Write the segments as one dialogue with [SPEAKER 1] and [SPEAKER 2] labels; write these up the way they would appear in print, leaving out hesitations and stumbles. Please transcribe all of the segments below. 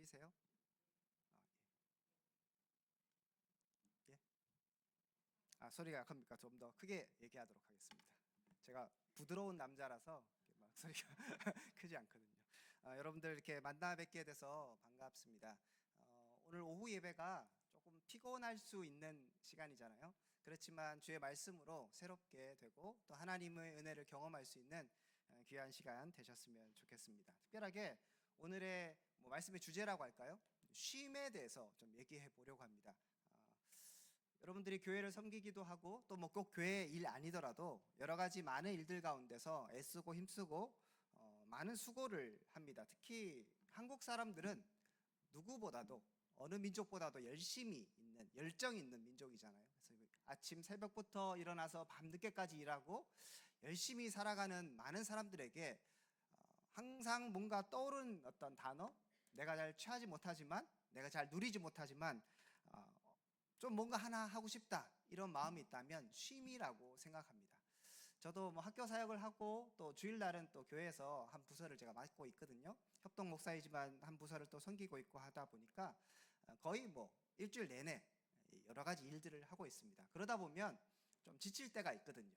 [SPEAKER 1] 들리세요? 예. 예. 소리가 약합니까? 좀 더 크게 얘기하도록 하겠습니다. 제가 부드러운 남자라서 이렇게 막 소리가 크지 않거든요. 여러분들 이렇게 만나 뵙게 돼서 반갑습니다. 오늘 오후 예배가 조금 피곤할 수 있는 시간이잖아요. 그렇지만 주의 말씀으로 새롭게 되고 또 하나님의 은혜를 경험할 수 있는 귀한 시간 되셨으면 좋겠습니다. 특별하게 오늘의 말씀의 주제라고 할까요? 쉼에 대해서 좀 얘기해 보려고 합니다. 여러분들이 교회를 섬기기도 하고 또 뭐 꼭 교회 일 아니더라도 여러 가지 많은 일들 가운데서 애쓰고 힘쓰고 많은 수고를 합니다. 특히 한국 사람들은 누구보다도 어느 민족보다도 열심히 있는 열정이 있는 민족이잖아요. 그래서 아침 새벽부터 일어나서 밤늦게까지 일하고 열심히 살아가는 많은 사람들에게 항상 뭔가 떠오르는 어떤 단어, 내가 잘 취하지 못하지만 내가 잘 누리지 못하지만 좀 뭔가 하나 하고 싶다 이런 마음이 있다면 쉼이라고 생각합니다. 저도 뭐 학교 사역을 하고 또 주일날은 또 교회에서 한 부서를 제가 맡고 있거든요. 협동 목사이지만 한 부서를 또 섬기고 있고 하다 보니까 거의 뭐 일주일 내내 여러 가지 일들을 하고 있습니다. 그러다 보면 좀 지칠 때가 있거든요.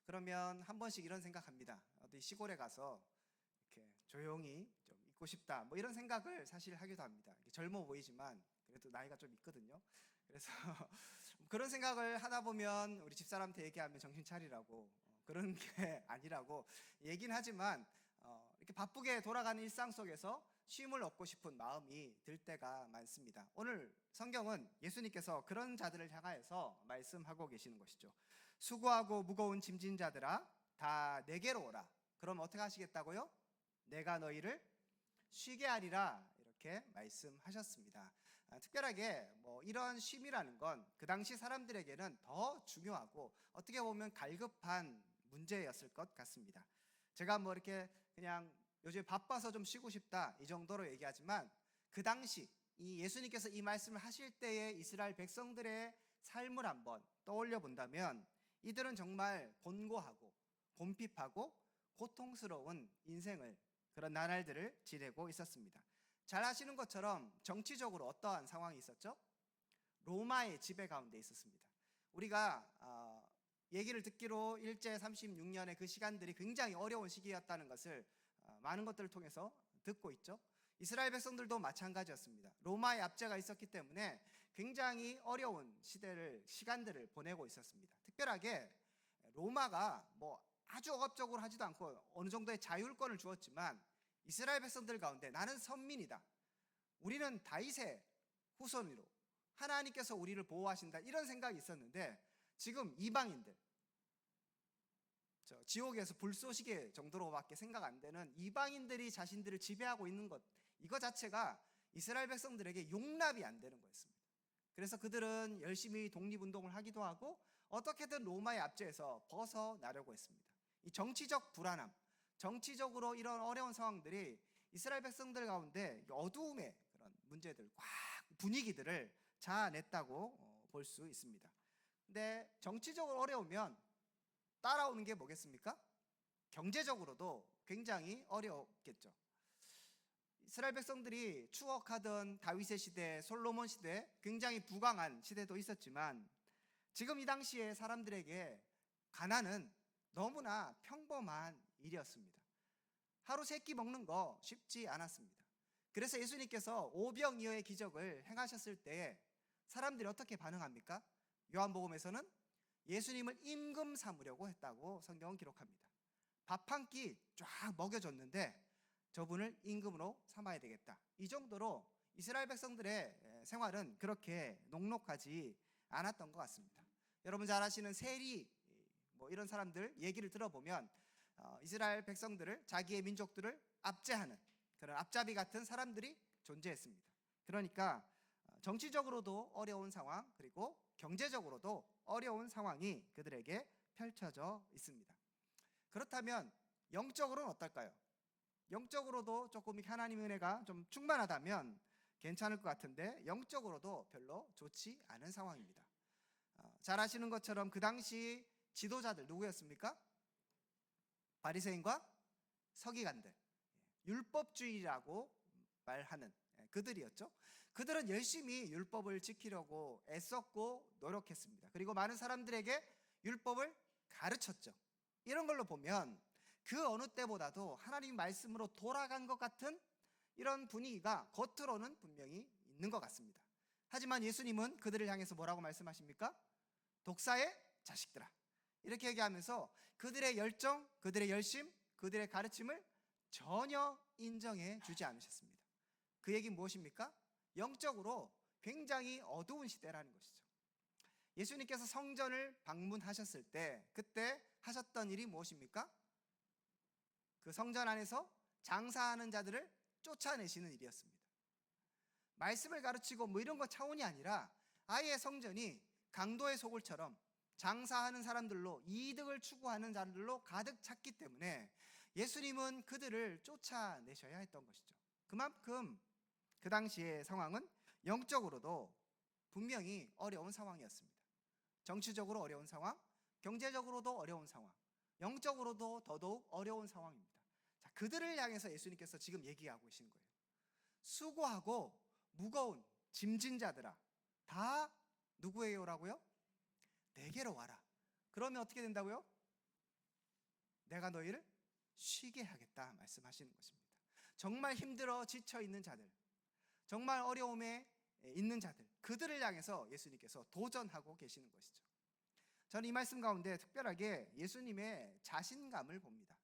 [SPEAKER 1] 그러면 한 번씩 이런 생각합니다. 어디 시골에 가서 이렇게 조용히 좀 있고 싶다 뭐 이런 생각을 사실 하기도 합니다. 젊어 보이지만 그래도 나이가 좀 있거든요. 그래서 그런 생각을 하다 보면 우리 집사람한테 얘기하면 정신 차리라고 그런 게 아니라고 얘기는 하지만 이렇게 바쁘게 돌아가는 일상 속에서 쉼을 얻고 싶은 마음이 들 때가 많습니다. 오늘 성경은 예수님께서 그런 자들을 향하여서 말씀하고 계시는 것이죠. 수고하고 무거운 짐진 자들아 다 내게로 오라. 그럼 어떻게 하시겠다고요? 내가 너희를 쉬게 하리라 이렇게 말씀하셨습니다. 특별하게 이런 쉼이라는 건 그 당시 사람들에게는 더 중요하고 어떻게 보면 갈급한 문제였을 것 같습니다. 제가 뭐 이렇게 그냥 요즘 바빠서 좀 쉬고 싶다 이 정도로 얘기하지만 그 당시 이 예수님께서 이 말씀을 하실 때의 이스라엘 백성들의 삶을 한번 떠올려 본다면 이들은 정말 곤고하고 곤핍하고 고통스러운 인생을 그런 나날들을 지내고 있었습니다. 잘 아시는 것처럼 정치적으로 어떠한 상황이 있었죠? 로마의 지배 가운데 있었습니다. 우리가 얘기를 듣기로 일제 36년의 그 시간들이 굉장히 어려운 시기였다는 것을 많은 것들을 통해서 듣고 있죠. 이스라엘 백성들도 마찬가지였습니다. 로마의 압제가 있었기 때문에 굉장히 어려운 시간들을 보내고 있었습니다. 특별하게 로마가 아주 억압적으로 하지도 않고 어느 정도의 자율권을 주었지만 이스라엘 백성들 가운데 나는 선민이다. 우리는 다윗의 후손으로 하나님께서 우리를 보호하신다. 이런 생각이 있었는데 지금 이방인들, 지옥에서 불 쏘시게 정도로밖에 생각 안 되는 이방인들이 자신들을 지배하고 있는 것, 이거 자체가 이스라엘 백성들에게 용납이 안 되는 거였습니다. 그래서 그들은 열심히 독립운동을 하기도 하고 어떻게든 로마의 압제에서 벗어나려고 했습니다. 이 정치적 불안함, 정치적으로 이런 어려운 상황들이 이스라엘 백성들 가운데 어두움의 그런 문제들, 꽉 분위기들을 자아냈다고 볼 수 있습니다. 근데 정치적으로 어려우면 따라오는 게 뭐겠습니까? 경제적으로도 굉장히 어렵겠죠. 이스라엘 백성들이 추억하던 다윗의 시대, 솔로몬 시대, 굉장히 부강한 시대도 있었지만 지금 이 당시에 사람들에게 가난은 너무나 평범한 일이었습니다. 하루 세 끼 먹는 거 쉽지 않았습니다. 그래서 예수님께서 오병이어의 기적을 행하셨을 때 사람들이 어떻게 반응합니까? 요한복음에서는 예수님을 임금 삼으려고 했다고 성경은 기록합니다. 밥 한 끼 쫙 먹여줬는데 저분을 임금으로 삼아야 되겠다. 이 정도로 이스라엘 백성들의 생활은 그렇게 녹록하지 않았던 것 같습니다. 여러분 잘 아시는 세리 이런 사람들 얘기를 들어보면 이스라엘 백성들을 자기의 민족들을 압제하는 그런 앞잡이 같은 사람들이 존재했습니다. 그러니까 정치적으로도 어려운 상황 그리고 경제적으로도 어려운 상황이 그들에게 펼쳐져 있습니다. 그렇다면 영적으로는 어떨까요? 영적으로도 조금 하나님의 은혜가 좀 충만하다면 괜찮을 것 같은데 영적으로도 별로 좋지 않은 상황입니다. 잘 아시는 것처럼 그 당시 지도자들 누구였습니까? 바리새인과 서기관들, 율법주의라고 말하는 그들이었죠. 그들은 열심히 율법을 지키려고 애썼고 노력했습니다. 그리고 많은 사람들에게 율법을 가르쳤죠. 이런 걸로 보면 그 어느 때보다도 하나님 말씀으로 돌아간 것 같은 이런 분위기가 겉으로는 분명히 있는 것 같습니다. 하지만 예수님은 그들을 향해서 뭐라고 말씀하십니까? 독사의 자식들아, 이렇게 얘기하면서 그들의 열정, 그들의 열심, 그들의 가르침을 전혀 인정해 주지 않으셨습니다. 그 얘기는 무엇입니까? 영적으로 굉장히 어두운 시대라는 것이죠. 예수님께서 성전을 방문하셨을 때 그때 하셨던 일이 무엇입니까? 그 성전 안에서 장사하는 자들을 쫓아내시는 일이었습니다. 말씀을 가르치고 뭐 이런 거 차원이 아니라 아예 성전이 강도의 소굴처럼 장사하는 사람들로, 이득을 추구하는 사람들로 가득 찼기 때문에 예수님은 그들을 쫓아내셔야 했던 것이죠. 그만큼 그 당시의 상황은 영적으로도 분명히 어려운 상황이었습니다. 정치적으로 어려운 상황, 경제적으로도 어려운 상황, 영적으로도 더더욱 어려운 상황입니다. 자, 그들을 향해서 예수님께서 지금 얘기하고 계시는 거예요. 수고하고 무거운 짐진 자들아, 다 누구예요라고요? 내게로 와라. 그러면 어떻게 된다고요? 내가 너희를 쉬게 하겠다 말씀하시는 것입니다. 정말 힘들어 지쳐 있는 자들, 정말 어려움에 있는 자들, 그들을 향해서 예수님께서 도전하고 계시는 것이죠. 저는 이 말씀 가운데 특별하게 예수님의 자신감을 봅니다.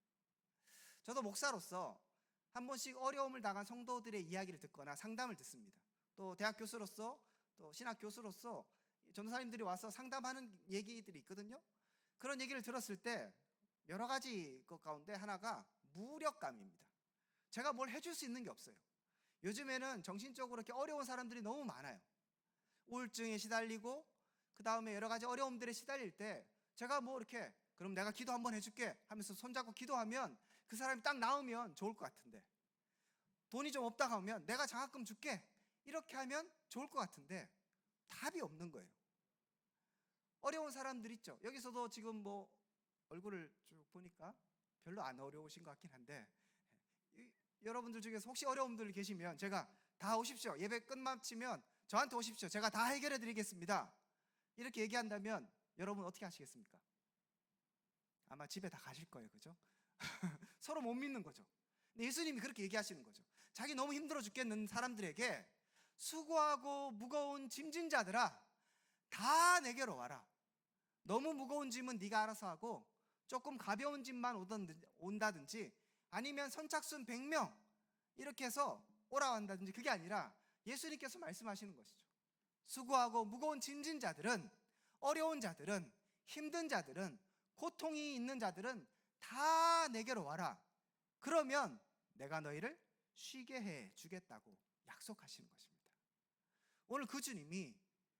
[SPEAKER 1] 저도 목사로서 한 번씩 어려움을 당한 성도들의 이야기를 듣거나 상담을 듣습니다. 또 대학 교수로서, 또 신학 교수로서 전도사님들이 와서 상담하는 얘기들이 있거든요. 그런 얘기를 들었을 때 여러 가지 것 가운데 하나가 무력감입니다. 제가 뭘 해줄 수 있는 게 없어요. 요즘에는 정신적으로 이렇게 어려운 사람들이 너무 많아요. 우울증에 시달리고 그 다음에 여러 가지 어려움들에 시달릴 때 제가 뭐 이렇게 그럼 내가 기도 한번 해줄게 하면서 손잡고 기도하면 그 사람이 딱 나으면 좋을 것 같은데, 돈이 좀 없다 하면 내가 장학금 줄게 이렇게 하면 좋을 것 같은데 답이 없는 거예요. 어려운 사람들 있죠. 여기서도 지금 뭐 얼굴을 쭉 보니까 별로 안 어려우신 것 같긴 한데, 여러분들 중에서 혹시 어려운 분들 계시면 제가 다 오십시오, 예배 끝마치면 저한테 오십시오, 제가 다 해결해 드리겠습니다, 이렇게 얘기한다면 여러분 어떻게 하시겠습니까? 아마 집에 다 가실 거예요. 그죠? 서로 못 믿는 거죠. 근데 예수님이 그렇게 얘기하시는 거죠. 자기 너무 힘들어 죽겠는 사람들에게 수고하고 무거운 짐진 자들아, 다 내게로 와라. 너무 무거운 짐은 네가 알아서 하고 조금 가벼운 짐만 온다든지 아니면 선착순 100명 이렇게 해서 오라고 한다든지, 그게 아니라 예수님께서 말씀하시는 것이죠. 수고하고 무거운 짐진 자들은, 어려운 자들은, 힘든 자들은, 고통이 있는 자들은 다 내게로 와라. 그러면 내가 너희를 쉬게 해 주겠다고 약속하시는 것입니다. 오늘 그 주님이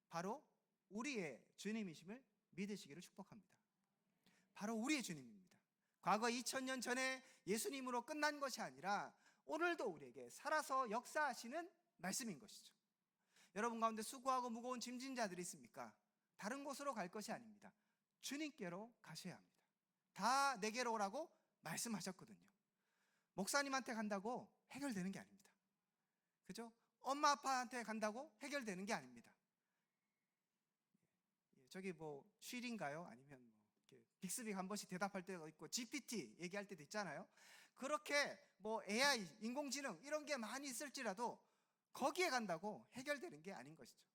[SPEAKER 1] 바로 우리의 주님이심을 믿으시기를 축복합니다. 바로 우리의 주님입니다. 과거 2000년 전에 예수님으로 끝난 것이 아니라 오늘도 우리에게 살아서 역사하시는 말씀인 것이죠. 여러분 가운데 수고하고 무거운 짐진 자들이 있습니까? 다른 곳으로 갈 것이 아닙니다. 주님께로 가셔야 합니다. 다 내게로 오라고 말씀하셨거든요. 목사님한테 간다고 해결되는 게 아닙니다. 그죠? 엄마 아빠한테 간다고 해결되는 게 아닙니다. 저기 뭐 쉴인가요? 아니면 뭐 이렇게 빅스빅 한 번씩 대답할 때가 있고 GPT 얘기할 때도 있잖아요. 그렇게 뭐 AI, 인공지능 이런 게 많이 있을지라도 거기에 간다고 해결되는 게 아닌 것이죠.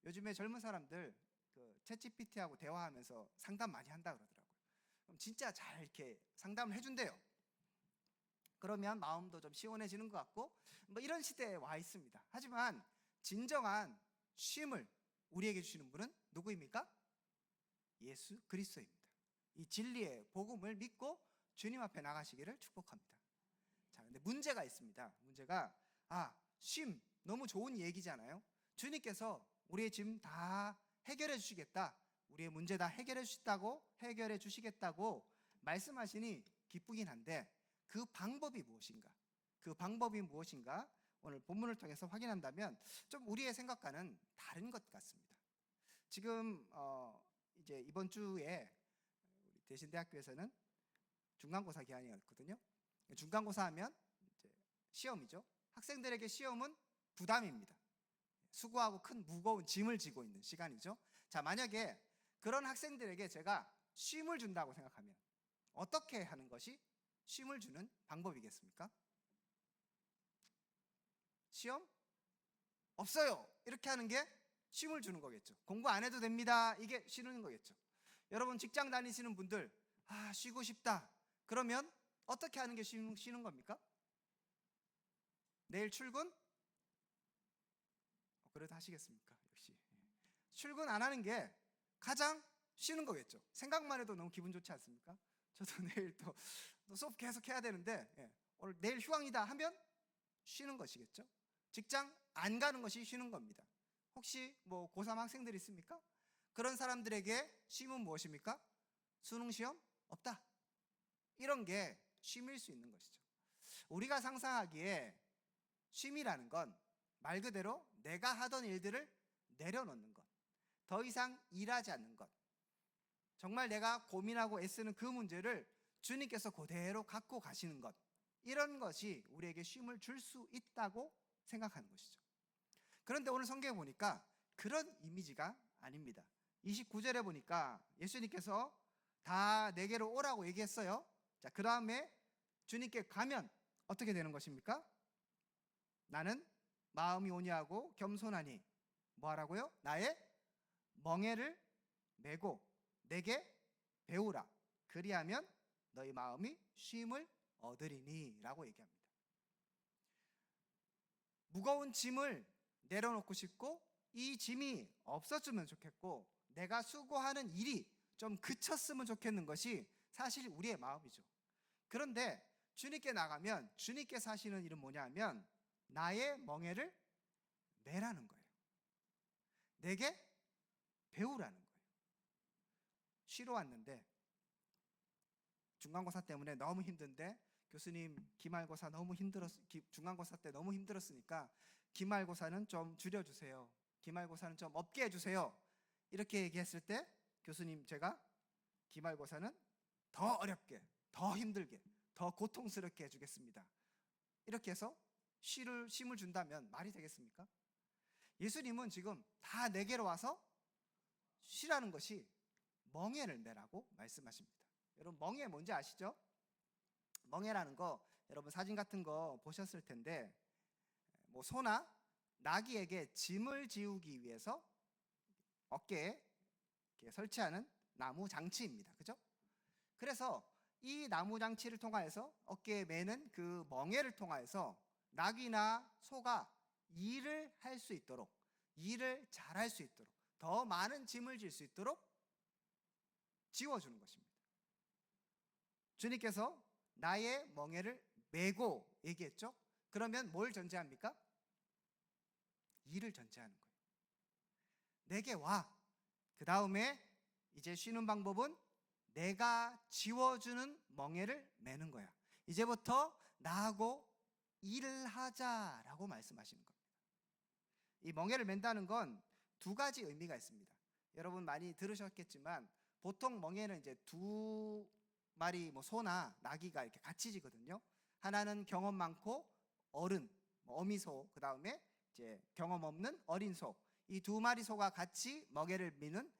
[SPEAKER 1] 요즘에 젊은 사람들 그 챗GPT하고 대화하면서 상담 많이 한다 그러더라고요. 그럼 진짜 잘 이렇게 상담을 해준대요. 그러면 마음도 좀 시원해지는 것 같고 뭐 이런 시대에 와 있습니다. 하지만 진정한 쉼을 우리에게 주시는 분은 누구입니까? 예수 그리스도입니다. 이 진리의 복음을 믿고 주님 앞에 나가시기를 축복합니다. 자, 근데 문제가 있습니다. 문제가 쉼 너무 좋은 얘기잖아요. 주님께서 우리의 짐 다 해결해 주시겠다, 우리의 문제 다 해결해 주시겠다고 말씀하시니 기쁘긴 한데 그 방법이 무엇인가? 그 방법이 무엇인가? 오늘 본문을 통해서 확인한다면 좀 우리의 생각과는 다른 것 같습니다. 지금 이제 이번 주에 우리 대신대학교에서는 중간고사 기한이었거든요. 중간고사 하면 이제 시험이죠. 학생들에게 시험은 부담입니다. 수고하고 큰 무거운 짐을 지고 있는 시간이죠. 자, 만약에 그런 학생들에게 제가 쉼을 준다고 생각하면 어떻게 하는 것이 쉼을 주는 방법이겠습니까? 시험 없어요, 이렇게 하는 게 쉼을 주는 거겠죠. 공부 안 해도 됩니다, 이게 쉬는 거겠죠. 여러분 직장 다니시는 분들, 쉬고 싶다 그러면 어떻게 하는 게 쉬는 겁니까? 내일 출근? 그래도 하시겠습니까? 역시 출근 안 하는 게 가장 쉬는 거겠죠. 생각만 해도 너무 기분 좋지 않습니까? 저도 내일 또 수업 계속 해야 되는데, 오늘 내일 휴강이다 하면 쉬는 것이겠죠. 직장 안 가는 것이 쉬는 겁니다. 혹시 뭐 고3 학생들 있습니까? 그런 사람들에게 쉼은 무엇입니까? 수능 시험 없다, 이런 게 쉼일 수 있는 것이죠. 우리가 상상하기에 쉼이라는 건 말 그대로 내가 하던 일들을 내려놓는 것, 더 이상 일하지 않는 것, 정말 내가 고민하고 애쓰는 그 문제를 주님께서 그대로 갖고 가시는 것, 이런 것이 우리에게 쉼을 줄 수 있다고 생각하는 것이죠. 그런데 오늘 성경에 보니까 그런 이미지가 아닙니다. 29절에 보니까 예수님께서 다 내게로 오라고 얘기했어요. 자, 그 다음에 주님께 가면 어떻게 되는 것입니까? 나는 마음이 온유하고 겸손하니 뭐하라고요? 나의 멍에를 메고 내게 배우라. 그리하면 너희 마음이 쉼을 얻으리니 라고 얘기합니다. 무거운 짐을 내려놓고 싶고 이 짐이 없어지면 좋겠고 내가 수고하는 일이 좀 그쳤으면 좋겠는 것이 사실 우리의 마음이죠. 그런데 주님께 나가면 주님께서 하시는 일은 뭐냐면 나의 멍에를 매라는 거예요. 내게 배우라는 거예요. 쉬러 왔는데 중간고사 때문에 너무 힘든데 교수님 기말고사 너무 중간고사 때 너무 힘들었으니까 기말고사는 좀 줄여주세요. 기말고사는 좀 없게 해주세요. 이렇게 얘기했을 때 교수님, 제가 기말고사는 더 어렵게, 더 힘들게, 더 고통스럽게 해주겠습니다, 이렇게 해서 쉼을 준다면 말이 되겠습니까? 예수님은 지금 다 내게로 와서 쉬라는 것이 멍에를 매라고 말씀하십니다. 여러분 멍에 뭔지 아시죠? 멍에라는 거 여러분 사진 같은 거 보셨을 텐데 뭐 소나 나귀에게 짐을 지우기 위해서 어깨에 설치하는 나무 장치입니다. 그죠? 그래서 이 나무 장치를 통하여서 어깨에 매는 그 멍에를 통하여서 나귀나 소가 일을 할 수 있도록, 일을 잘할 수 있도록, 더 많은 짐을 질 수 있도록 지워주는 것입니다. 주님께서 나의 멍에를 메고 얘기했죠. 그러면 뭘 전제합니까? 일을 전제하는 거예요. 내게 와. 그 다음에 이제 쉬는 방법은 내가 지워주는 멍에를 매는 거야. 이제부터 나하고 일을 하자라고 말씀하시는 겁니다. 이 멍에를 맨다는 건 두 가지 의미가 있습니다. 여러분 많이 들으셨겠지만 보통 멍에는 이제 두 마리 뭐 소나 나귀가 이렇게 같이 지거든요. 하나는 경험 많고 어른, 어미소, 그 다음에 이제 경험 없는 어린 소, 이 두 마리 소가 같이 멍에를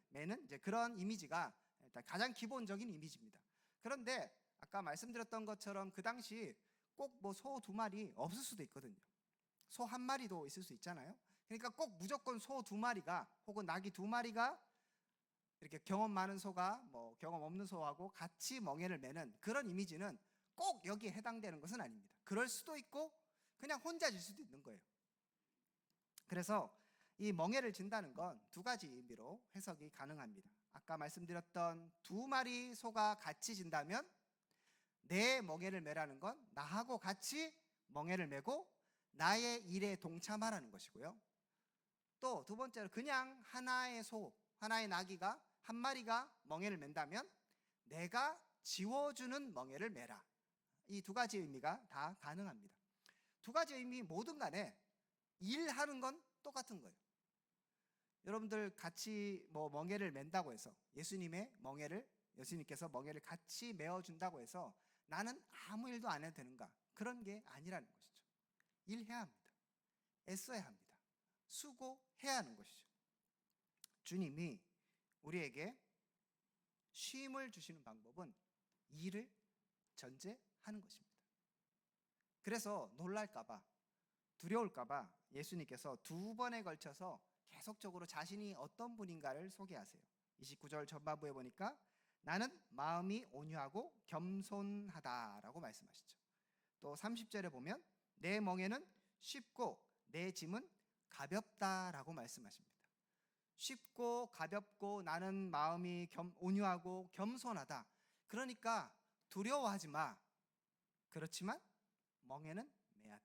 [SPEAKER 1] 매는 이제 그런 이미지가 일단 가장 기본적인 이미지입니다. 그런데 아까 말씀드렸던 것처럼 그 당시 꼭 뭐 소 두 마리 없을 수도 있거든요. 소 한 마리도 있을 수 있잖아요. 그러니까 꼭 무조건 소 두 마리가 혹은 나귀 두 마리가 이렇게 경험 많은 소가 뭐 경험 없는 소하고 같이 멍에를 매는 그런 이미지는 꼭 여기에 해당되는 것은 아닙니다. 그럴 수도 있고 그냥 혼자 질 수도 있는 거예요. 그래서 이 멍에를 진다는 건 두 가지 의미로 해석이 가능합니다. 아까 말씀드렸던 두 마리 소가 같이 진다면 내 멍에를 매라는 건 나하고 같이 멍에를 매고 나의 일에 동참하라는 것이고요. 또 두 번째로 그냥 하나의 소, 하나의 나귀가 한 마리가 멍에를 맨다면 내가 지워주는 멍에를 매라. 이 두 가지 의미가 다 가능합니다. 두 가지 의미 모든 간에 일하는 건 똑같은 거예요. 여러분들 같이 뭐 멍에를 맨다고 해서 예수님께서 멍에를 같이 메어준다고 해서 나는 아무 일도 안 해도 되는가? 그런 게 아니라는 것이죠. 일해야 합니다. 애써야 합니다. 수고해야 하는 것이죠. 주님이 우리에게 쉼을 주시는 방법은 일을 전제하는 것입니다. 그래서 놀랄까봐, 두려울까봐 예수님께서 2번에 걸쳐서 계속적으로 자신이 어떤 분인가를 소개하세요. 29절 전반부에 보니까 나는 마음이 온유하고 겸손하다라고 말씀하시죠. 또 30절에 보면 내 멍에는 쉽고 내 짐은 가볍다라고 말씀하십니다. 쉽고 가볍고 나는 마음이 온유하고 겸손하다. 그러니까 두려워하지 마. 그렇지만 멍에는 매야 돼.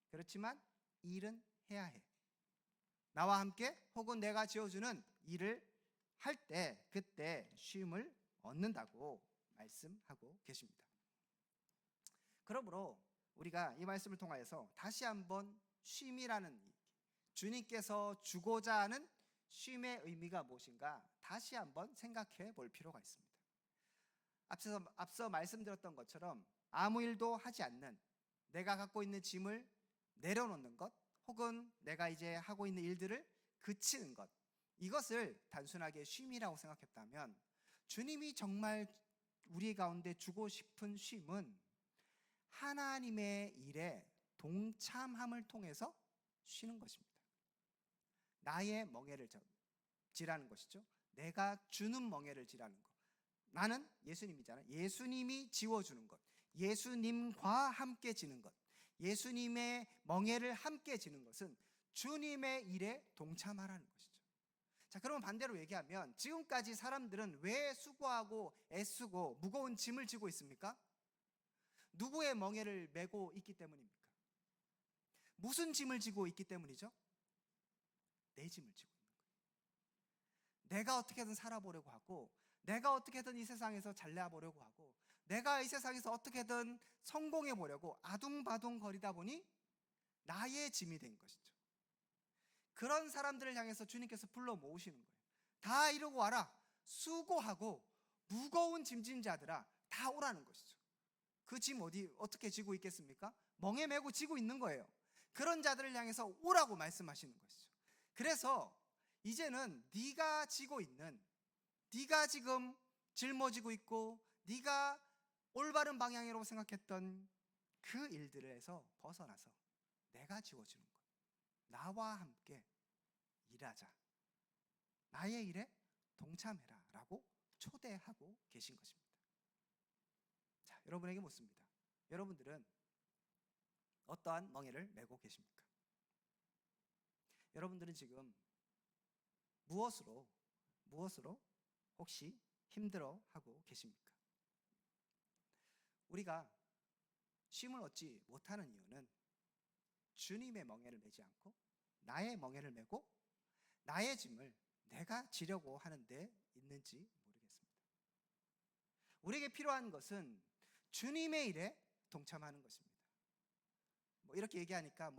[SPEAKER 1] 그렇지만 일은 해야 해. 나와 함께 혹은 내가 지어주는 일을 할 때 그때 쉼을 얻는다고 말씀하고 계십니다. 그러므로 우리가 이 말씀을 통하여서 다시 한번 쉼이라는 주님께서 주고자 하는 쉼의 의미가 무엇인가 다시 한번 생각해 볼 필요가 있습니다. 앞서 말씀드렸던 것처럼 아무 일도 하지 않는, 내가 갖고 있는 짐을 내려놓는 것, 혹은 내가 이제 하고 있는 일들을 그치는 것, 이것을 단순하게 쉼이라고 생각했다면 주님이 정말 우리 가운데 주고 싶은 쉼은 하나님의 일에 동참함을 통해서 쉬는 것입니다. 나의 멍에를 지라는 것이죠. 내가 주는 멍에를 지라는 것. 나는 예수님이잖아요. 예수님이 지워주는 것, 예수님과 함께 지는 것, 예수님의 멍에를 함께 지는 것은 주님의 일에 동참하라는 것이죠. 자, 그러면 반대로 얘기하면 지금까지 사람들은 왜 수고하고 애쓰고 무거운 짐을 지고 있습니까? 누구의 멍에를 메고 있기 때문입니까? 무슨 짐을 지고 있기 때문이죠? 내 짐을 지고 있는 거예요. 내가 어떻게든 살아보려고 하고, 내가 어떻게든 이 세상에서 잘나보려고 하고, 내가 이 세상에서 어떻게든 성공해 보려고 아둥바둥 거리다 보니 나의 짐이 된 것이죠. 그런 사람들을 향해서 주님께서 불러 모으시는 거예요. 다 이러고 와라. 수고하고 무거운 짐진 자들아, 다 오라는 것이죠. 그 짐 어떻게 지고 있겠습니까? 멍에 메고 지고 있는 거예요. 그런 자들을 향해서 오라고 말씀하시는 것이죠. 그래서 이제는 네가 지고 있는, 네가 지금 짊어지고 있고 네가 올바른 방향이라고 생각했던 그 일들에서 벗어나서 내가 지워주는 것, 나와 함께 일하자, 나의 일에 동참해라 라고 초대하고 계신 것입니다. 자, 여러분에게 묻습니다. 여러분들은 어떠한 멍에를 메고 계십니까? 여러분들은 지금 무엇으로 혹시 힘들어하고 계십니까? 우리가 쉼을 얻지 못하는 이유는 주님의 멍에를 메지 않고 나의 멍에를 메고 나의 짐을 내가 지려고 하는데 있는지 모르겠습니다. 우리에게 필요한 것은 주님의 일에 동참하는 것입니다. 이렇게 얘기하니까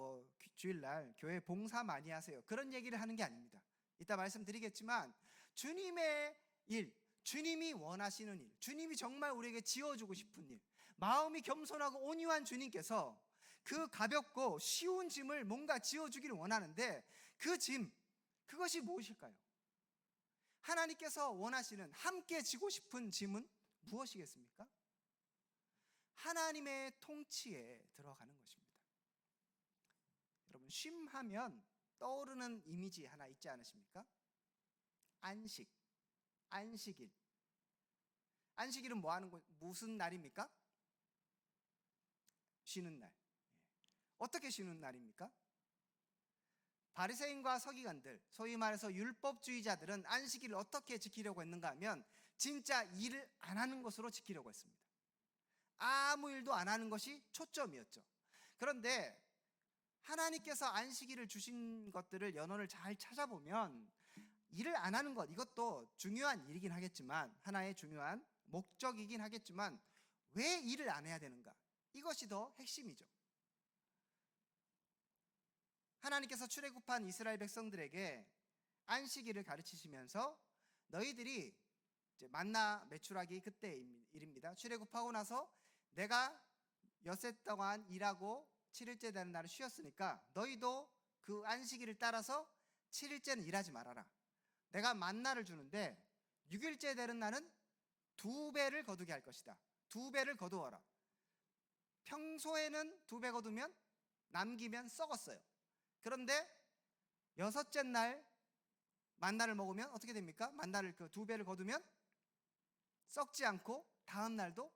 [SPEAKER 1] 주일날 교회 봉사 많이 하세요, 그런 얘기를 하는 게 아닙니다. 이따 말씀드리겠지만 주님의 일, 주님이 원하시는 일, 주님이 정말 우리에게 지어주고 싶은 일, 마음이 겸손하고 온유한 주님께서 그 가볍고 쉬운 짐을 뭔가 지어주기를 원하는데 그 짐, 그것이 무엇일까요? 하나님께서 원하시는, 함께 지고 싶은 짐은 무엇이겠습니까? 하나님의 통치에 들어가는 것입니다. 여러분, 쉼하면 떠오르는 이미지 하나 있지 않으십니까? 안식일. 안식일은 무슨 날입니까? 쉬는 날. 어떻게 쉬는 날입니까? 바리새인과 서기관들, 소위 말해서 율법주의자들은 안식일을 어떻게 지키려고 했는가 하면 진짜 일을 안 하는 것으로 지키려고 했습니다. 아무 일도 안 하는 것이 초점이었죠. 그런데 하나님께서 안식일을 주신 것들을 연원을 잘 찾아보면 일을 안 하는 것, 이것도 중요한 일이긴 하겠지만, 하나의 중요한 목적이긴 하겠지만, 왜 일을 안 해야 되는가? 이것이 더 핵심이죠. 하나님께서 출애굽한 이스라엘 백성들에게 안식일을 가르치시면서 너희들이 이제 만나 매출하기 그때 일입니다. 출애굽하고 나서 내가 엿새 동안 일하고 7일째 되는 날은 쉬었으니까 너희도 그 안식일을 따라서 7일째는 일하지 말아라. 내가 만나를 주는데 6일째 되는 날은 2배를 거두게 할 것이다. 2배를 거두어라. 평소에는 2배 거두면 남기면 썩었어요. 그런데 6째 날 만나를 먹으면 어떻게 됩니까? 만나를 그 2배를 거두면 썩지 않고 다음 날도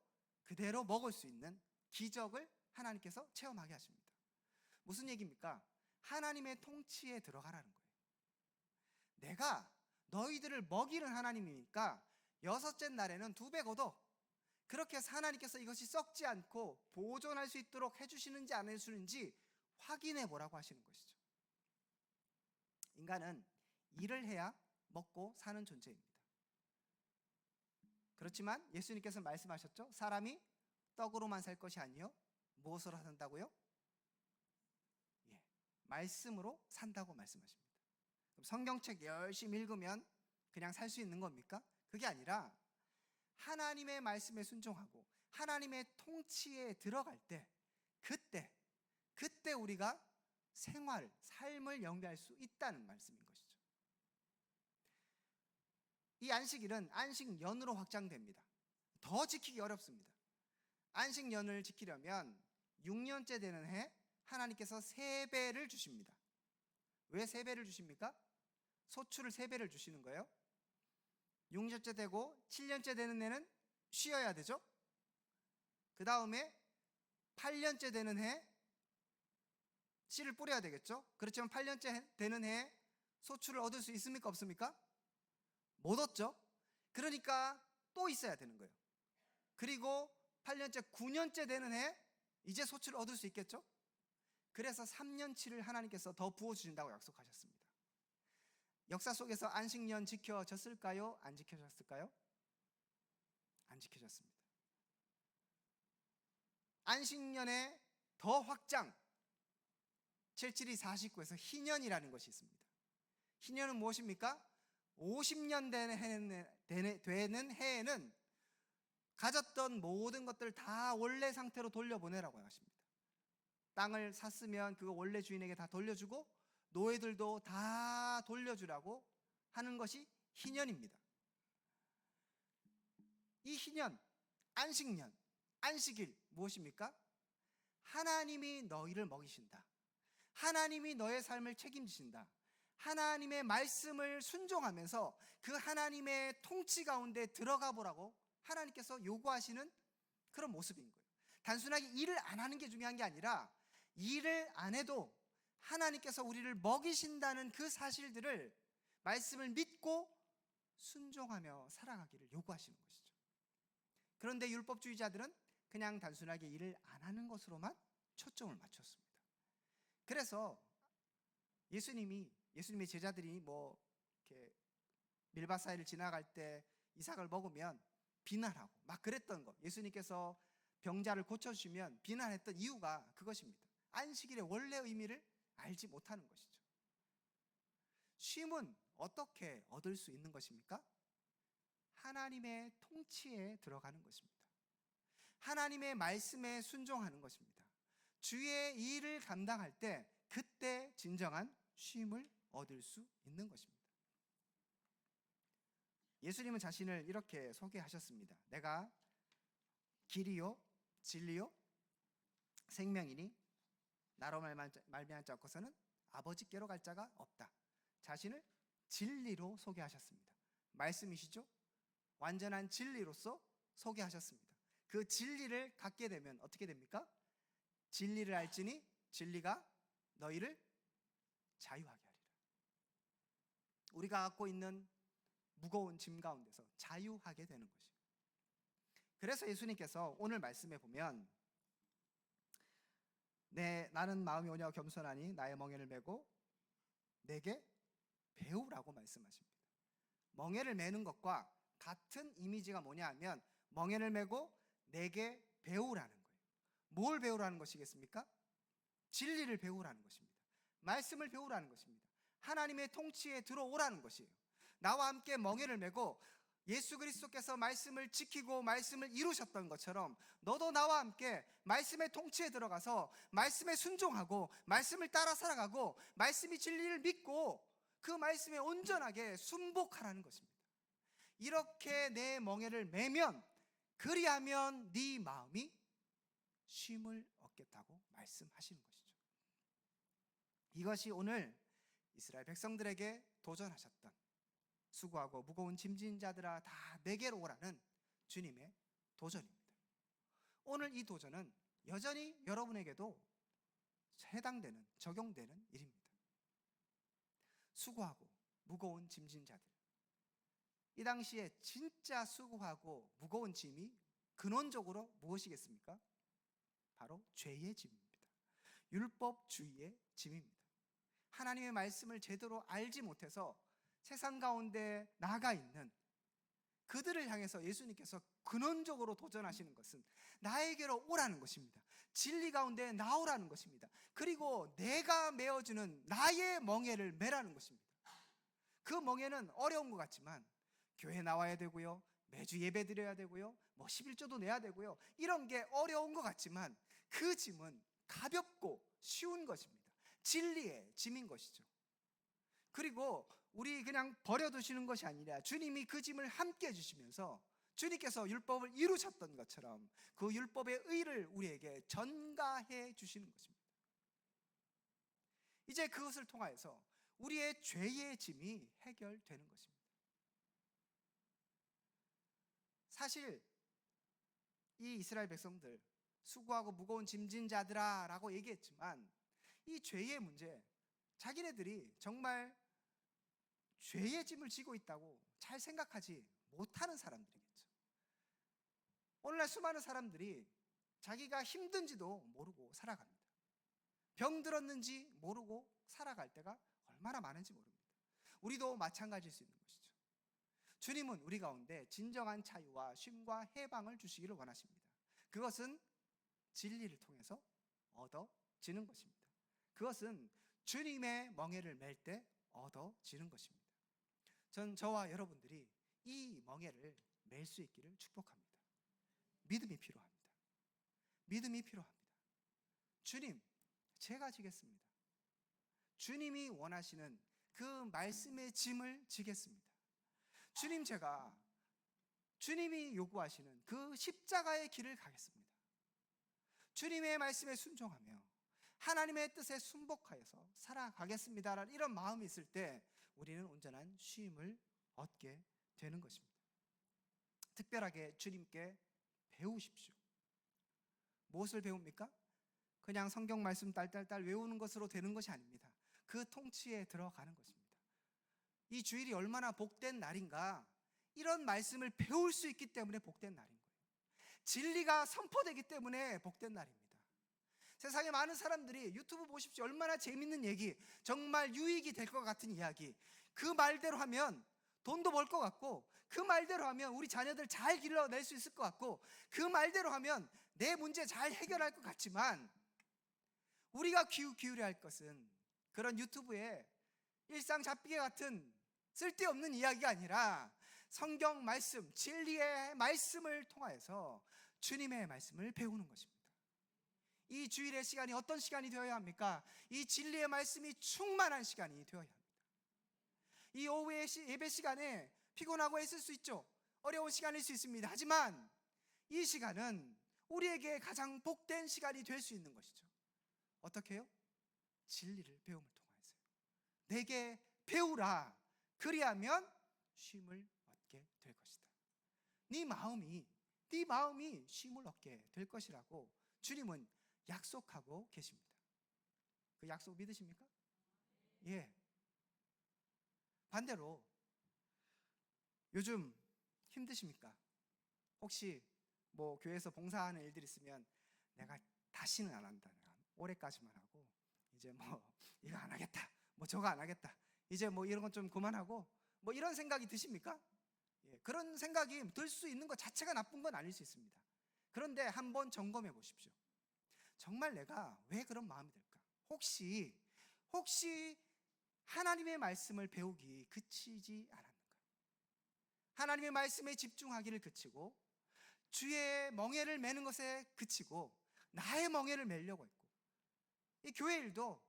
[SPEAKER 1] 그대로 먹을 수 있는 기적을 하나님께서 체험하게 하십니다. 무슨 얘기입니까? 하나님의 통치에 들어가라는 거예요. 내가 너희들을 먹이는 하나님이니까 6째 날에는 2배 거둬. 그렇게 해서 하나님께서 이것이 썩지 않고 보존할 수 있도록 해주시는지 안 해주시는지 확인해 보라고 하시는 것이죠. 인간은 일을 해야 먹고 사는 존재입니다. 그렇지만 예수님께서 말씀하셨죠. 사람이 떡으로만 살 것이 아니요 무엇으로 산다고요? 말씀으로 산다고 말씀하십니다. 그럼 성경책 열심히 읽으면 그냥 살 수 있는 겁니까? 그게 아니라 하나님의 말씀에 순종하고 하나님의 통치에 들어갈 때 그때 우리가 삶을 영위할 수 있다는 말씀인 것이죠. 이 안식일은 안식년으로 확장됩니다. 더 지키기 어렵습니다. 안식년을 지키려면 6년째 되는 해 하나님께서 3배를 주십니다. 왜 3배를 주십니까? 소출을 3배를 주시는 거예요. 6년째 되고 7년째 되는 해는 쉬어야 되죠. 그 다음에 8년째 되는 해 씨를 뿌려야 되겠죠. 그렇지만 8년째 되는 해에 소출을 얻을 수 있습니까? 없습니까? 못 얻죠. 그러니까 또 있어야 되는 거예요. 그리고 8년째 9년째 되는 해 이제 소출을 얻을 수 있겠죠. 그래서 3년치를 하나님께서 더 부어주신다고 약속하셨습니다. 역사 속에서 안식년 지켜졌을까요? 안 지켜졌을까요? 안 지켜졌습니다. 안식년의 더 확장 772 49에서 희년이라는 것이 있습니다. 희년은 무엇입니까? 50년 되는 해에는 가졌던 모든 것들을 다 원래 상태로 돌려보내라고 하십니다. 땅을 샀으면 그거 원래 주인에게 다 돌려주고 노예들도 다 돌려주라고 하는 것이 희년입니다. 이 희년, 안식년, 안식일 무엇입니까? 하나님이 너희를 먹이신다. 하나님이 너의 삶을 책임지신다. 하나님의 말씀을 순종하면서 그 하나님의 통치 가운데 들어가 보라고 하나님께서 요구하시는 그런 모습인 거예요. 단순하게 일을 안 하는 게 중요한 게 아니라 일을 안 해도 하나님께서 우리를 먹이신다는 그 사실들을 말씀을 믿고 순종하며 살아가기를 요구하시는 것이죠. 그런데 율법주의자들은 그냥 단순하게 일을 안 하는 것으로만 초점을 맞췄습니다. 그래서 예수님의 제자들이 뭐 이렇게 밀밭 사이를 지나갈 때 이삭을 먹으면 비난하고 막 그랬던 것, 예수님께서 병자를 고쳐주시면 비난했던 이유가 그것입니다. 안식일의 원래 의미를 알지 못하는 것이죠. 쉼은 어떻게 얻을 수 있는 것입니까? 하나님의 통치에 들어가는 것입니다. 하나님의 말씀에 순종하는 것입니다. 주의 일을 감당할 때 그때 진정한 쉼을 얻을 수 있는 것입니다. 예수님은 자신을 이렇게 소개하셨습니다. 내가 길이요 진리요 생명이니 나로 말미암지 않고서는 아버지께로 갈 자가 없다. 자신을 진리로 소개하셨습니다. 말씀이시죠? 완전한 진리로서 소개하셨습니다. 그 진리를 갖게 되면 어떻게 됩니까? 진리를 알지니 진리가 너희를 자유하게 하리라. 우리가 갖고 있는 무거운 짐 가운데서 자유하게 되는 것이에요. 그래서 예수님께서 오늘 말씀에 보면 나는 마음이 오냐고 겸손하니 나의 멍에를 메고 내게 배우라고 말씀하십니다. 멍에를 메는 것과 같은 이미지가 뭐냐 하면 멍에를 메고 내게 배우라는 거예요. 뭘 배우라는 것이겠습니까? 진리를 배우라는 것입니다. 말씀을 배우라는 것입니다. 하나님의 통치에 들어오라는 것이에요. 나와 함께 멍에를 메고 예수 그리스도께서 말씀을 지키고 말씀을 이루셨던 것처럼 너도 나와 함께 말씀의 통치에 들어가서 말씀에 순종하고 말씀을 따라 살아가고 말씀이 진리를 믿고 그 말씀에 온전하게 순복하라는 것입니다. 이렇게 내 멍에를 매면 그리하면 네 마음이 쉼을 얻겠다고 말씀하시는 것이죠. 이것이 오늘 이스라엘 백성들에게 도전하셨던 수고하고 무거운 짐진 자들아 다 내게로 오라는 주님의 도전입니다. 오늘 이 도전은 여전히 여러분에게도 해당되는, 적용되는 일입니다. 수고하고 무거운 짐진 자들. 이 당시에 진짜 수고하고 무거운 짐이 근원적으로 무엇이겠습니까? 바로 죄의 짐입니다. 율법주의의 짐입니다. 하나님의 말씀을 제대로 알지 못해서 세상 가운데 나가 있는 그들을 향해서 예수님께서 근원적으로 도전하시는 것은 나에게로 오라는 것입니다. 진리 가운데 나오라는 것입니다. 그리고 내가 메어주는 나의 멍에를 매라는 것입니다. 그 멍에는 어려운 것 같지만 교회 나와야 되고요, 매주 예배 드려야 되고요, 11조도 내야 되고요, 이런 게 어려운 것 같지만 그 짐은 가볍고 쉬운 것입니다. 진리의 짐인 것이죠. 그리고 우리 그냥 버려두시는 것이 아니라 주님이 그 짐을 함께 해주시면서 주님께서 율법을 이루셨던 것처럼 그 율법의 의를 우리에게 전가해 주시는 것입니다. 이제 그것을 통하여서 우리의 죄의 짐이 해결되는 것입니다. 사실 이 이스라엘 백성들 수고하고 무거운 짐진 자들아 라고 얘기했지만 이 죄의 문제, 자기네들이 정말 죄의 짐을 지고 있다고 잘 생각하지 못하는 사람들이겠죠. 오늘날 수많은 사람들이 자기가 힘든지도 모르고 살아갑니다. 병 들었는지 모르고 살아갈 때가 얼마나 많은지 모릅니다. 우리도 마찬가지일 수 있는 것이죠. 주님은 우리 가운데 진정한 자유와 쉼과 해방을 주시기를 원하십니다. 그것은 진리를 통해서 얻어지는 것입니다. 그것은 주님의 멍에를 맬 때 얻어지는 것입니다. 저와 여러분들이 이 멍에를 맬 수 있기를 축복합니다. 믿음이 필요합니다. 믿음이 필요합니다. 주님, 제가 지겠습니다. 주님이 원하시는 그 말씀의 짐을 지겠습니다. 주님, 제가 주님이 요구하시는 그 십자가의 길을 가겠습니다. 주님의 말씀에 순종하며 하나님의 뜻에 순복하여서 살아가겠습니다라는 이런 마음이 있을 때 우리는 온전한 쉼을 얻게 되는 것입니다. 특별하게 주님께 배우십시오. 무엇을 배웁니까? 그냥 성경 말씀 딸딸딸 외우는 것으로 되는 것이 아닙니다. 그 통치에 들어가는 것입니다. 이 주일이 얼마나 복된 날인가, 이런 말씀을 배울 수 있기 때문에 복된 날인 거예요. 진리가 선포되기 때문에 복된 날입니다. 세상에 많은 사람들이 유튜브 보십시오. 얼마나 재밌는 얘기, 정말 유익이 될 것 같은 이야기, 그 말대로 하면 돈도 벌 것 같고, 그 말대로 하면 우리 자녀들 잘 길러낼 수 있을 것 같고, 그 말대로 하면 내 문제 잘 해결할 것 같지만 우리가 기울여야 할 것은 그런 유튜브에 일상 잡기계 같은 쓸데없는 이야기가 아니라 성경 말씀, 진리의 말씀을 통하여서 주님의 말씀을 배우는 것입니다. 이 주일의 시간이 어떤 시간이 되어야 합니까? 이 진리의 말씀이 충만한 시간이 되어야 합니다. 이 오후의 예배 시간에 피곤하고 있을 수 있죠. 어려운 시간일 수 있습니다. 하지만 이 시간은 우리에게 가장 복된 시간이 될 수 있는 것이죠. 어떻게 해요? 진리를 배움을 통해서요. 내게 배우라. 그리하면 쉼을 얻게 될 것이다. 네 마음이 쉼을 얻게 될 것이라고 주님은 약속하고 계십니다. 그 약속 믿으십니까? 예. 반대로 요즘 힘드십니까? 혹시 교회에서 봉사하는 일들이 있으면 내가 다시는 안 한다, 올해까지만 하고 이제 이거 안 하겠다, 저거 안 하겠다, 이제 이런 건 좀 그만하고 이런 생각이 드십니까? 예, 그런 생각이 들 수 있는 것 자체가 나쁜 건 아닐 수 있습니다. 그런데 한번 점검해 보십시오. 정말 내가 왜 그런 마음이 들까? 혹시 하나님의 말씀을 배우기 그치지 않았는가? 하나님의 말씀에 집중하기를 그치고 주의 멍에를 매는 것에 그치고 나의 멍에를 매려고 했고, 이 교회 일도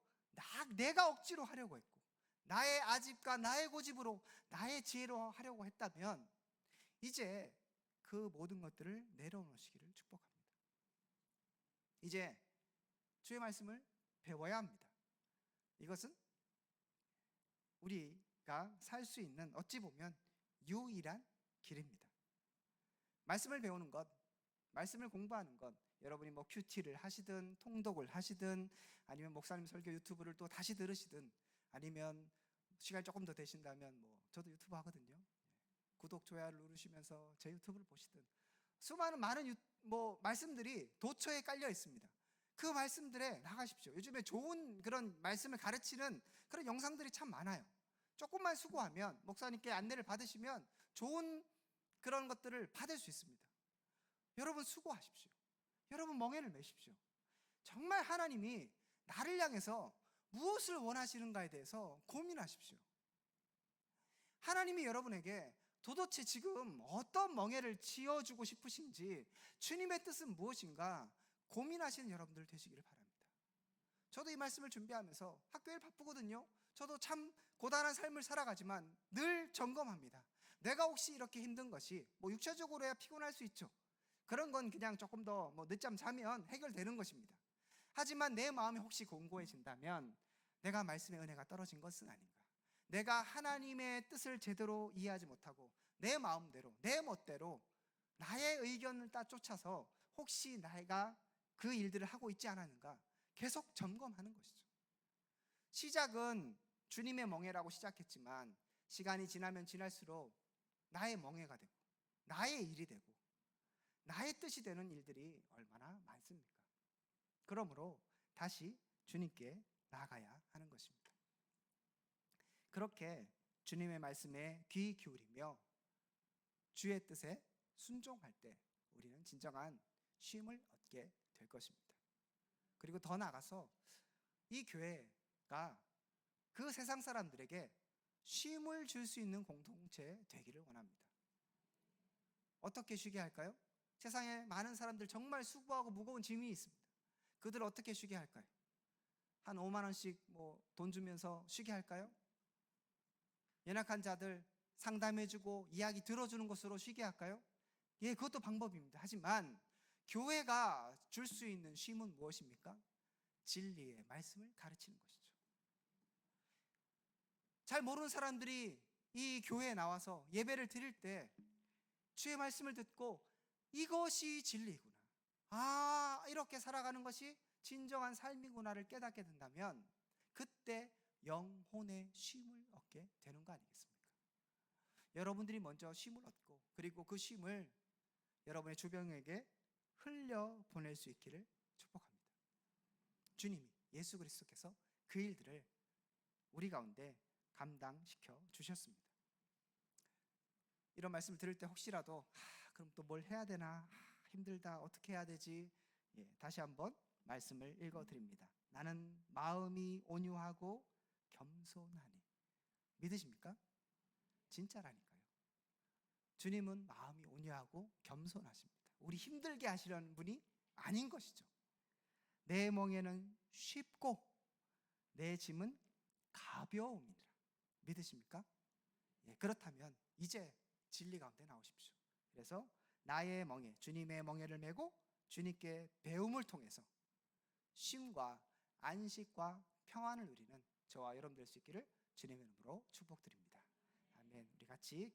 [SPEAKER 1] 내가 억지로 하려고 했고 나의 아집과 나의 고집으로 나의 지혜로 하려고 했다면 이제 그 모든 것들을 내려놓으시기를 축복합니다. 이제 주의 말씀을 배워야 합니다. 이것은 우리가 살 수 있는 어찌 보면 유일한 길입니다. 말씀을 배우는 것, 말씀을 공부하는 것, 여러분이 뭐 큐티를 하시든 통독을 하시든 아니면 목사님 설교 유튜브를 또 다시 들으시든 아니면 시간이 조금 더 되신다면 뭐 저도 유튜브 하거든요. 구독, 좋아요를 누르시면서 제 유튜브를 보시든 수많은 많은 말씀들이 도처에 깔려 있습니다. 그 말씀들에 나가십시오. 요즘에 좋은 그런 말씀을 가르치는 그런 영상들이 참 많아요. 조금만 수고하면 목사님께 안내를 받으시면 좋은 그런 것들을 받을 수 있습니다. 여러분 수고하십시오. 여러분 멍에를 매십시오. 정말 하나님이 나를 향해서 무엇을 원하시는가에 대해서 고민하십시오. 하나님이 여러분에게 도대체 지금 어떤 멍에를 지어주고 싶으신지, 주님의 뜻은 무엇인가 고민하시는 여러분들 되시기를 바랍니다. 저도 이 말씀을 준비하면서 학교일 바쁘거든요. 저도 참 고단한 삶을 살아가지만 늘 점검합니다. 내가 혹시 이렇게 힘든 것이 육체적으로야 피곤할 수 있죠. 그런 건 그냥 조금 더 늦잠 자면 해결되는 것입니다. 하지만 내 마음이 혹시 공고해진다면 내가 말씀의 은혜가 떨어진 것은 아닌가, 내가 하나님의 뜻을 제대로 이해하지 못하고 내 마음대로 내 멋대로 나의 의견을 따라 쫓아서 혹시 내가 그 일들을 하고 있지 않았는가 계속 점검하는 것이죠. 시작은 주님의 멍에라고 시작했지만 시간이 지나면 지날수록 나의 멍에가 되고 나의 일이 되고 나의 뜻이 되는 일들이 얼마나 많습니까? 그러므로 다시 주님께 나아가야 하는 것입니다. 그렇게 주님의 말씀에 귀 기울이며 주의 뜻에 순종할 때 우리는 진정한 쉼을 얻게 될 것입니다. 그리고 더 나아가서 이 교회가 그 세상 사람들에게 쉼을 줄 수 있는 공동체 되기를 원합니다. 어떻게 쉬게 할까요? 세상에 많은 사람들 정말 수고하고 무거운 짐이 있습니다. 그들을 어떻게 쉬게 할까요? 한 5만 원씩 돈 주면서 쉬게 할까요? 연약한 자들 상담해주고 이야기 들어주는 것으로 쉬게 할까요? 예, 그것도 방법입니다. 하지만 교회가 줄 수 있는 쉼은 무엇입니까? 진리의 말씀을 가르치는 것이죠. 잘 모르는 사람들이 이 교회에 나와서 예배를 드릴 때 주의 말씀을 듣고 이것이 진리구나, 이렇게 살아가는 것이 진정한 삶이구나를 깨닫게 된다면 그때 영혼의 쉼을 얻게 되는 거 아니겠습니까? 여러분들이 먼저 쉼을 얻고 그리고 그 쉼을 여러분의 주변에게 흘려보낼 수 있기를 축복합니다. 주님이 예수 그리스도께서 그 일들을 우리 가운데 감당시켜 주셨습니다. 이런 말씀을 들을 때 혹시라도 그럼 또 뭘 해야 되나, 힘들다, 어떻게 해야 되지? 다시 한번 말씀을 읽어드립니다. 나는 마음이 온유하고 겸손하니. 믿으십니까? 진짜라니까요. 주님은 마음이 온유하고 겸손하십니다. 우리 힘들게 하시려는 분이 아닌 것이죠. 내 멍에는 쉽고 내 짐은 가벼움이라. 믿으십니까? 그렇다면 이제 진리 가운데 나오십시오. 그래서 나의 멍에, 주님의 멍에를 메고 주님께 배움을 통해서 쉼과 안식과 평안을 누리는 저와 여러분 될 수 있기를 주님의 이름으로 축복드립니다. 아멘. 우리 같이